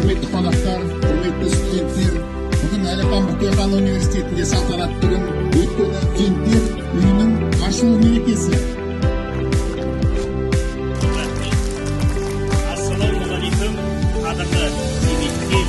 құрметті қонақтар, құрметті студенттер, бүгін Әлихан Бөкейхан Университетінде салтанатты күн, өйткені студенттер үйінің ашылу мерекесі. Ассалаумағалейкум, қадірлі зейнеткер,